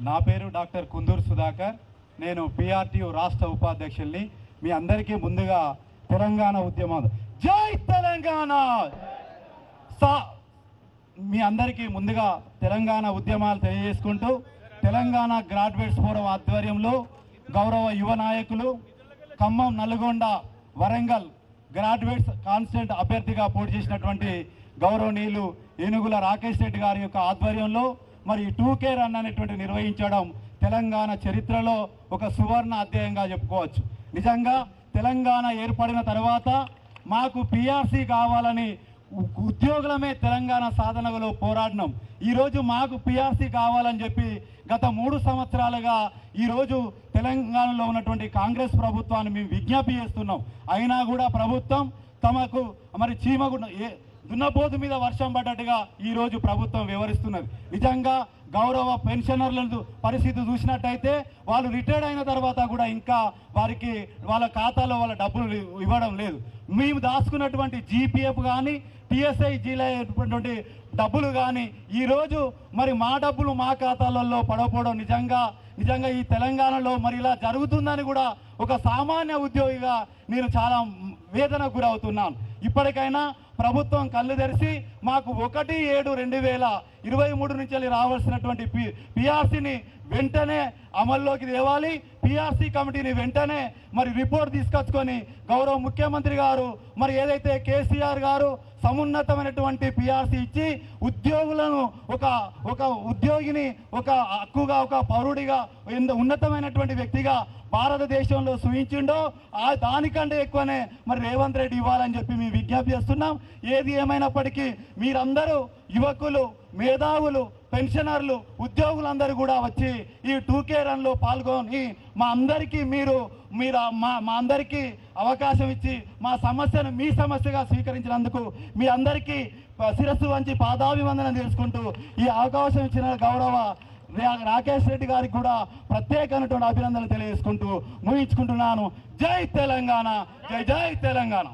నా పేరు డాక్టర్ కుందూరు సుధాకర్. నేను పిఆర్టీయు రాష్ట్ర ఉపాధ్యక్షుల్ని. మీ అందరికీ ముందుగా తెలంగాణ ఉద్యమం జై తెలంగాణ మీ అందరికీ ముందుగా తెలంగాణ ఉద్యమాలు తెలియజేసుకుంటూ తెలంగాణ గ్రాడ్యుయేట్స్ ఫోరం ఆధ్వర్యంలో గౌరవ యువ నాయకులు ఖమ్మం, నల్గొండ, వరంగల్ గ్రాడ్యుయేట్స్ కాన్స్టిట్యూయెంట్ అభ్యర్థిగా పోటీ చేసినటువంటి గౌరవనీయులు ఏనుగుల రాకేష్ రెడ్డి గారి యొక్క ఆధ్వర్యంలో మరి 2K రన్ అనేటువంటి నిర్వహించడం తెలంగాణ చరిత్రలో ఒక సువర్ణ అధ్యాయంగా చెప్పుకోవచ్చు. నిజంగా తెలంగాణ ఏర్పడిన తర్వాత మాకు పిఆర్సీ కావాలని ఉద్యోగులమే తెలంగాణ సాధనలో పోరాడినాం. ఈరోజు మాకు పిఆర్సీ కావాలని చెప్పి గత 3 సంవత్సరాలుగా ఈరోజు తెలంగాణలో ఉన్నటువంటి కాంగ్రెస్ ప్రభుత్వాన్ని మేము విజ్ఞప్తి చేస్తున్నాం. అయినా కూడా ప్రభుత్వం తమకు మరి దున్నపోతు మీద వర్షం పడ్డట్టుగా ఈరోజు ప్రభుత్వం వివరిస్తున్నది. నిజంగా గౌరవ పెన్షనర్ల పరిస్థితి చూసినట్టయితే వాళ్ళు రిటైర్డ్ అయిన తర్వాత కూడా ఇంకా వారికి వాళ్ళ ఖాతాలో వాళ్ళ డబ్బులు ఇవ్వడం లేదు. మేము దాచుకున్నటువంటి జీపీఎఫ్ కానీ టీఎస్ఐ జీలైనటువంటి డబ్బులు కానీ ఈరోజు మరి మా డబ్బులు మా ఖాతాలలో పడకపోవడం నిజంగా ఈ తెలంగాణలో మరి ఇలా జరుగుతుందని కూడా ఒక సామాన్య ఉద్యోగిగా నేను చాలా వేదనకు గురవుతున్నాను. ఇప్పటికైనా ప్రభుత్వం కళ్ళు తెరిచి మాకు 1/7/2023 నుంచి రావాల్సినటువంటి పిఆర్సీని వెంటనే అమల్లోకి తేవాలి. పిఆర్సీ కమిటీని వెంటనే మరి రిపోర్ట్ తీసుకొచ్చుకొని గౌరవ ముఖ్యమంత్రి గారు మరి ఏదైతే కేసీఆర్ గారు సమున్నతమైనటువంటి పిఆర్సీ ఇచ్చి ఉద్యోగులను ఒక ఉద్యోగిని ఒక హక్కుగా ఒక పౌరుడిగా ఉన్నతమైనటువంటి వ్యక్తిగా భారతదేశంలో సూచించిండో దానికంటే ఎక్కువనే మరి రేవంత్ రెడ్డి ఇవ్వాలని చెప్పి మేము విజ్ఞప్తి చేస్తున్నాం. ఏది ఏమైనప్పటికీ మీరందరూ యువకులు, మేధావులు, పెన్షనర్లు, ఉద్యోగులందరూ కూడా వచ్చి ఈ 2K రన్లో పాల్గొని మా అందరికీ మా అందరికీ అవకాశం ఇచ్చి మా సమస్యను మీ సమస్యగా స్వీకరించినందుకు మీ అందరికీ శిరస్సు వంచి పాదాభివందనం చేసుకుంటూ ఈ అవకాశం ఇచ్చిన గౌరవ రాకేష్ రెడ్డి గారికి కూడా ప్రత్యేకమైనటువంటి అభినందనలు తెలియజేసుకుంటూ ముగించుకుంటున్నాను. జై తెలంగాణ, జై జై తెలంగాణ.